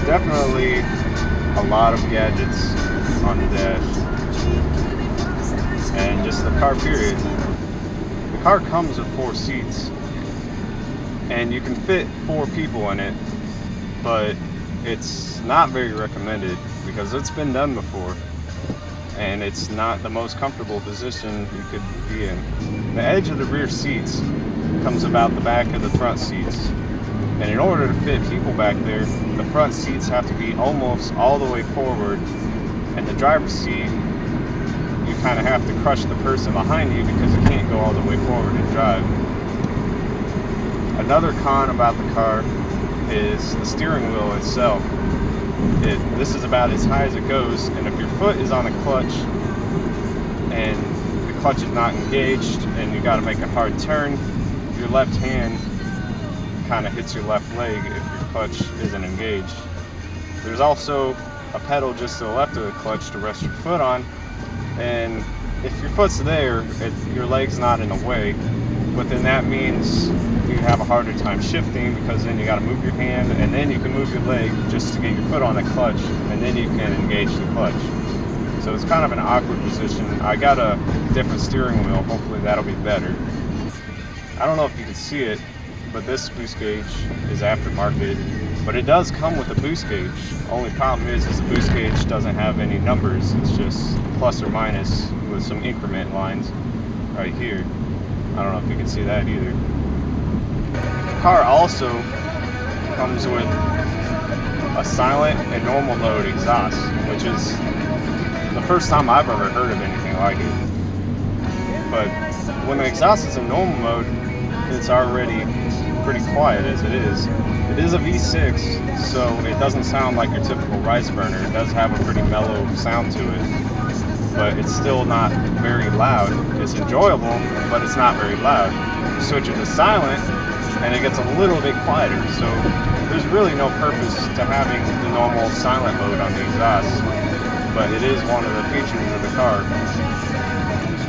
definitely a lot of gadgets on the dash, and just the car period. The car comes with 4 seats, and you can fit 4 people in it, but it's not very recommended because it's been done before, and it's not the most comfortable position you could be in. The edge of the rear seats comes about the back of the front seats, and in order to fit people back there, the front seats have to be almost all the way forward, and the driver's seat, you kind of have to crush the person behind you because you can't go all the way forward and drive. Another con about the car is the steering wheel itself. This is about as high as it goes, and if your foot is on the clutch and the clutch is not engaged and you got to make a hard turn, your left hand kind of hits your left leg if your clutch isn't engaged. There's also a pedal just to the left of the clutch to rest your foot on, and if your foot's there, your leg's not in the way, but then that means you have a harder time shifting because then you got to move your hand and then you can move your leg just to get your foot on the clutch, and then you can engage the clutch. So it's kind of an awkward position. I got a different steering wheel, hopefully that'll be better. I don't know if you can see it, but this boost gauge is aftermarket, but it does come with a boost gauge. Only problem is the boost gauge doesn't have any numbers. It's just plus or minus with some increment lines right here. I don't know if you can see that either. The car also comes with a silent and normal mode exhaust, which is the first time I've ever heard of anything like it. But when the exhaust is in normal mode, it's already pretty quiet as it is. It is a V6, so it doesn't sound like your typical rice burner. It does have a pretty mellow sound to it, but it's still not very loud. It's enjoyable, but it's not very loud. You switch it to silent, and it gets a little bit quieter, so there's really no purpose to having the normal silent mode on the exhaust, but it is one of the features of the car.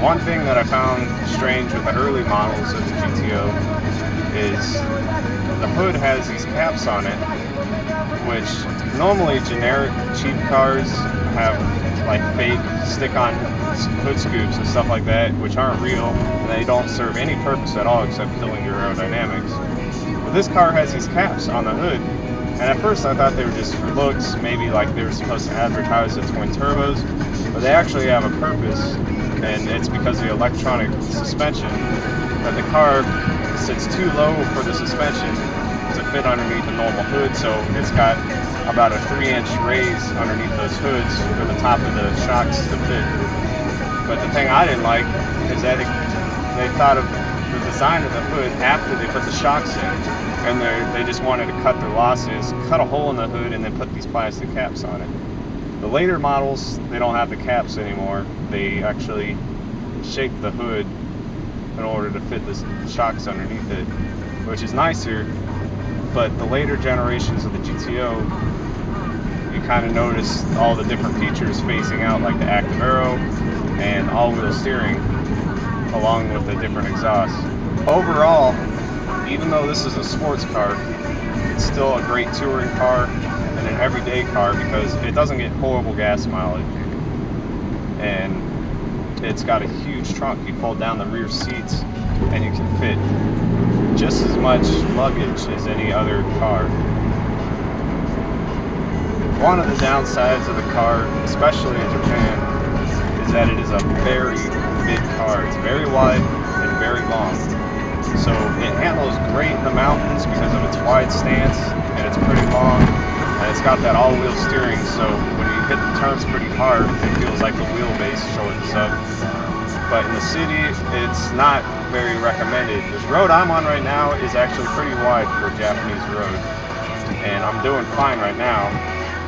One thing that I found strange with the early models of the GTO is the hood has these caps on it, which normally generic cheap cars have like fake stick-on hood scoops and stuff like that, which aren't real, and they don't serve any purpose at all except killing your aerodynamics. But this car has these caps on the hood, and at first I thought they were just for looks, maybe like they were supposed to advertise the twin turbos, but they actually have a purpose, and it's because of the electronic suspension, that the car sits too low for the suspension to fit underneath the normal hood, so it's got about a 3-inch raise underneath those hoods for the top of the shocks to fit. But the thing I didn't like is that they thought of the design of the hood after they put the shocks in, and they just wanted to cut their losses, cut a hole in the hood, and then put these plastic caps on it. The later models, they don't have the caps anymore. They actually shape the hood in order to fit the shocks underneath it, which is nicer. But the later generations of the GTO, you kind of notice all the different features phasing out, like the active aero and all-wheel steering, along with the different exhausts. Overall, even though this is a sports car, it's still a great touring car and an everyday car because it doesn't get horrible gas mileage, and it's got a huge trunk. You fold down the rear seats and you can fit just as much luggage as any other car. One of the downsides of the car, especially in Japan, is that it is a very big car. It's very wide and very long. So it handles great in the mountains because of its wide stance, and it's pretty long, and it's got that all-wheel steering, so when you hit the turns pretty hard, it feels like the wheelbase shortens up. But in the city, it's not very recommended. This road I'm on right now is actually pretty wide for a Japanese road, and I'm doing fine right now.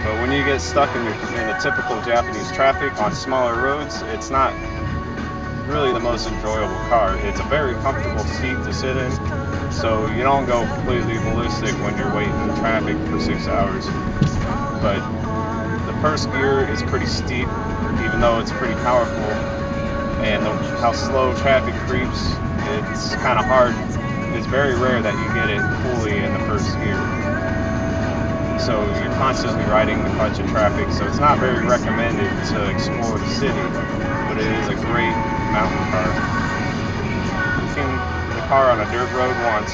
But when you get stuck in the typical Japanese traffic on smaller roads, it's not really the most enjoyable car. It's a very comfortable seat to sit in, so you don't go completely ballistic when you're waiting in traffic for 6 hours. But the first gear is pretty steep, even though it's pretty powerful, and how slow traffic creeps, it's kind of hard. It's very rare that you get it fully in the first gear. so you're constantly riding the clutch in traffic, so it's not very recommended to explore the city, but it is a great mountain car. I've seen the car on a dirt road once.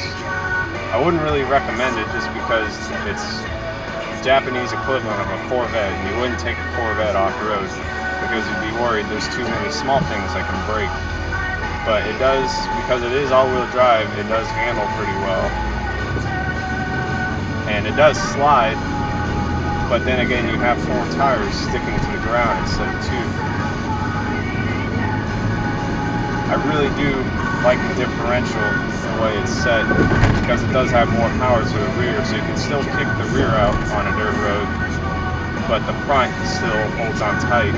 I wouldn't really recommend it just because it's the Japanese equivalent of a Corvette, and you wouldn't take a Corvette off-road because you'd be worried there's too many small things that can break. But it does, because it is all-wheel drive, it does handle pretty well. And it does slide, but then again you have 4 tires sticking to the ground instead of 2. I really do like the differential the way it's set, because it does have more power to the rear, so you can still kick the rear out on a dirt road, but the front still holds on tight,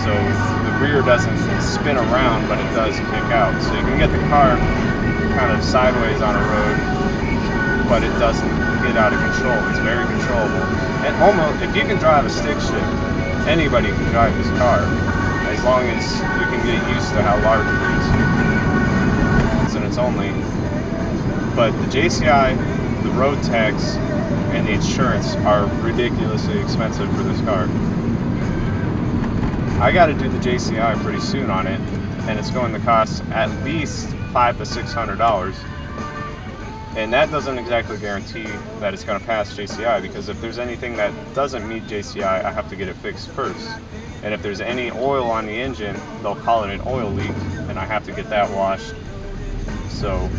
so the rear doesn't spin around, but it does kick out. So you can get the car kind of sideways on a road, but it doesn't get out of control. It's very controllable. And almost, if you can drive a stick shift, anybody can drive this car, as long as you can get used to how large it is. And it's only, but the JCI, the road tax, and the insurance are ridiculously expensive for this car. I got to do the JCI pretty soon on it, and it's going to cost at least $500 to $600. And that doesn't exactly guarantee that it's going to pass JCI, because if there's anything that doesn't meet JCI, I have to get it fixed first. And if there's any oil on the engine, they'll call it an oil leak, and I have to get that washed. So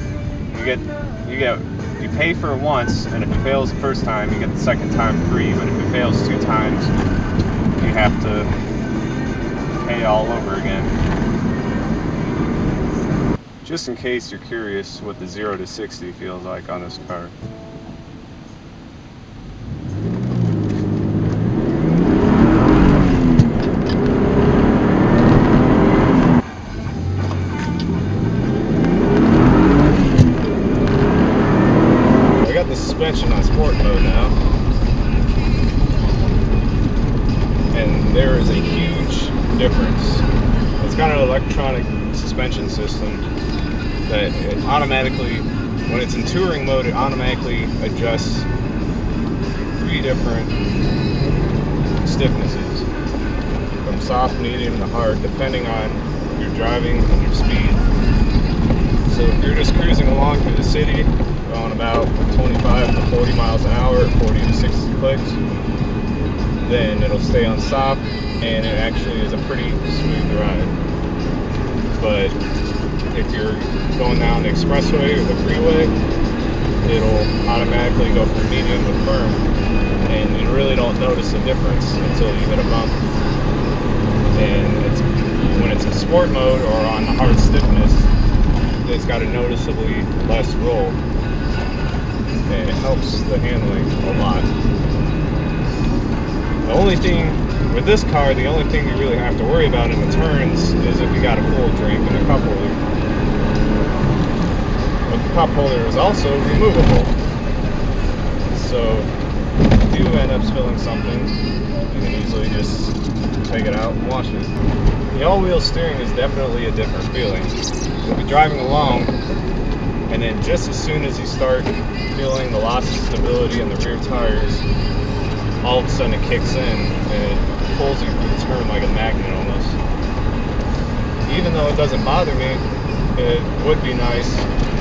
you pay for it once, and if it fails the first time, you get the second time free. But if it fails 2 times, you have to pay all over again. Just in case you're curious what the 0 to 60 feels like on this car. I got the suspension on sport mode now, and there is a huge difference. It's got an electronic suspension system that it automatically, when it's in touring mode, it automatically adjusts 3 different stiffnesses, from soft, medium to hard, depending on your driving and your speed. So if you're just cruising along through the city, going about 25 to 40 miles an hour, 40 to 60 clicks, then it'll stay on soft, and it actually is a pretty smooth ride. But if you're going down the expressway or the freeway, it'll automatically go from medium to firm, and you really don't notice the difference until you hit a bump. And when it's in sport mode or on the hard stiffness, it's got a noticeably less roll, and it helps the handling a lot. The only thing with this car, the only thing you really have to worry about in the turns is if you got a full drink and a cup holder. But the cup holder is also removable, so if you do end up spilling something, you can easily just take it out and wash it. The all-wheel steering is definitely a different feeling. You'll be driving along, and then just as soon as you start feeling the loss of stability in the rear tires, all of a sudden it kicks in and it pulls you through the turn like a magnet almost. Even though it doesn't bother me, it would be nice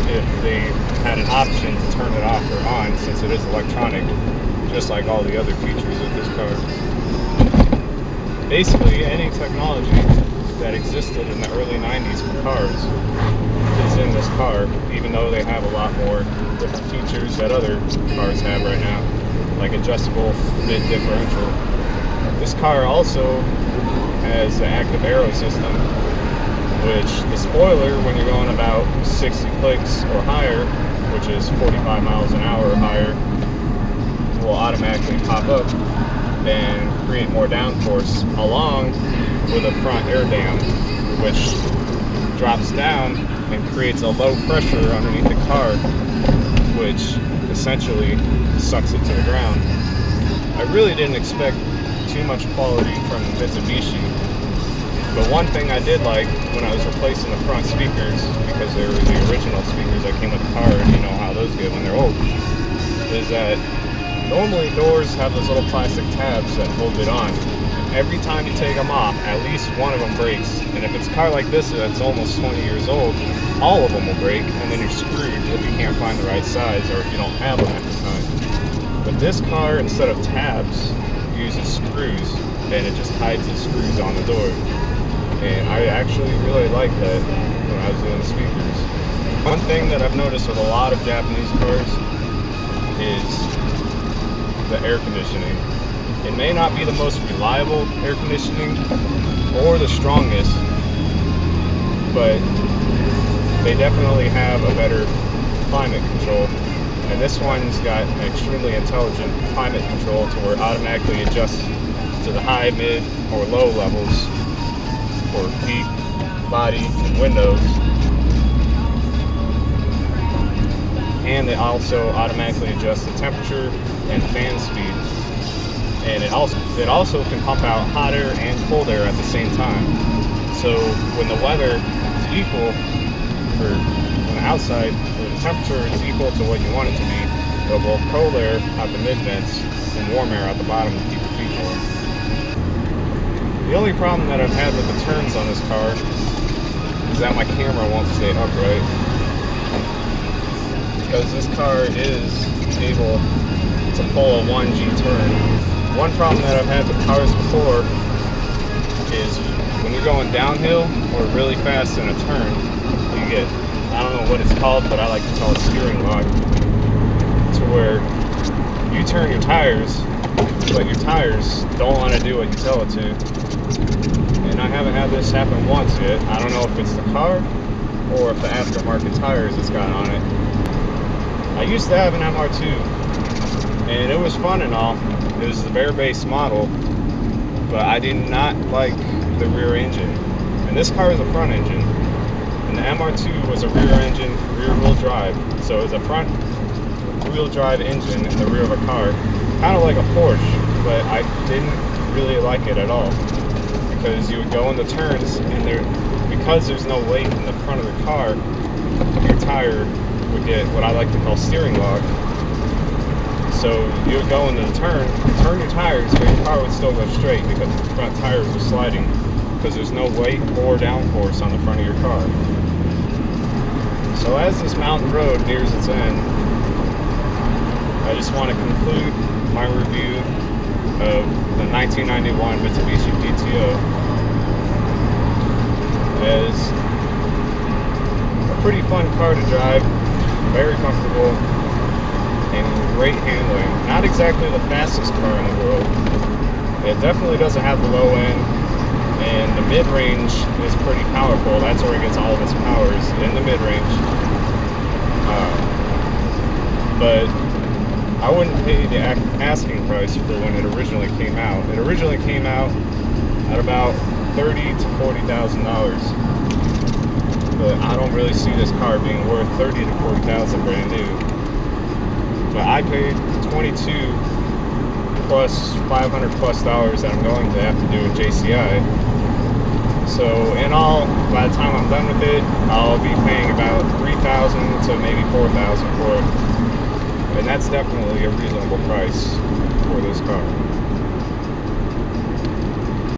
if they had an option to turn it off or on, since it is electronic, just like all the other features of this car. Basically, any technology that existed in the early 90s for cars is in this car, even though they have a lot more different features that other cars have right now, like adjustable mid differential. This car also has the active aero system, which the spoiler, when you're going about 60 clicks or higher, which is 45 miles an hour or higher, will automatically pop up and create more downforce, along with a front air dam, which drops down and creates a low pressure underneath the car, which essentially sucks it to the ground. I really didn't expect too much quality from Mitsubishi, but one thing I did like when I was replacing the front speakers, because they were the original speakers that came with the car, and you know how those get when they're old, is that Normally doors have those little plastic tabs that hold it on. Every time you take them off, at least one of them breaks. And if it's a car like this that's almost 20 years old, all of them will break, and then you're screwed if you can't find the right size or if you don't have them at the time. But this car, instead of tabs, uses screws, and it just hides the screws on the door. And I actually really like that when I was doing the speakers. One thing that I've noticed with a lot of Japanese cars is the air conditioning. It may not be the most reliable air conditioning or the strongest, but they definitely have a better climate control. And this one's got an extremely intelligent climate control to where it automatically adjusts to the high, mid, or low levels for feet, body, and windows. And it also automatically adjusts the temperature and fan speed. And it also can pump out hot air and cold air at the same time. So when the weather is equal, or when outside, or the temperature is equal to what you want it to be, it'll blow cold air out the mid vents and warm air out the bottom to keep the feet warm. The only problem that I've had with the turns on this car is that my camera won't stay upright, because this car is able to pull a 1G turn. One problem that I've had with cars before is when you're going downhill or really fast in a turn, you get, I don't know what it's called, but I like to call it steering lock, to where you turn your tires, but your tires don't want to do what you tell it to. And I haven't had this happen once yet. I don't know if it's the car or if the aftermarket tires it's got on it. I used to have an MR2, and it was fun and all. It was the bare base model, but I did not like the rear engine. And this car is a front engine, and the MR2 was a rear engine, rear wheel drive. So it was a front wheel drive engine in the rear of a car, kind of like a Porsche, but I didn't really like it at all, because you would go in the turns, and because there's no weight in the front of the car, your tire would get what I like to call steering lock. So you would go into the turn your tires, but your car would still go straight because the front tires are sliding, because there's no weight or downforce on the front of your car. So as this mountain road nears its end, I just want to conclude my review of the 1991 Mitsubishi GTO as a pretty fun car to drive, very comfortable, and great handling. Not exactly the fastest car in the world. It definitely doesn't have the low end, and the mid-range is pretty powerful. That's where it gets all of its powers, in the mid-range. But I wouldn't pay the asking price for when it originally came out. It originally came out at about $30,000 to $40,000. But I don't really see this car being worth $30,000 to $40,000 brand new. But I paid $22,000 plus $500 plus that I'm going to have to do with JCI. So in all, by the time I'm done with it, I'll be paying about $3,000 to maybe $4,000 for it. And that's definitely a reasonable price for this car.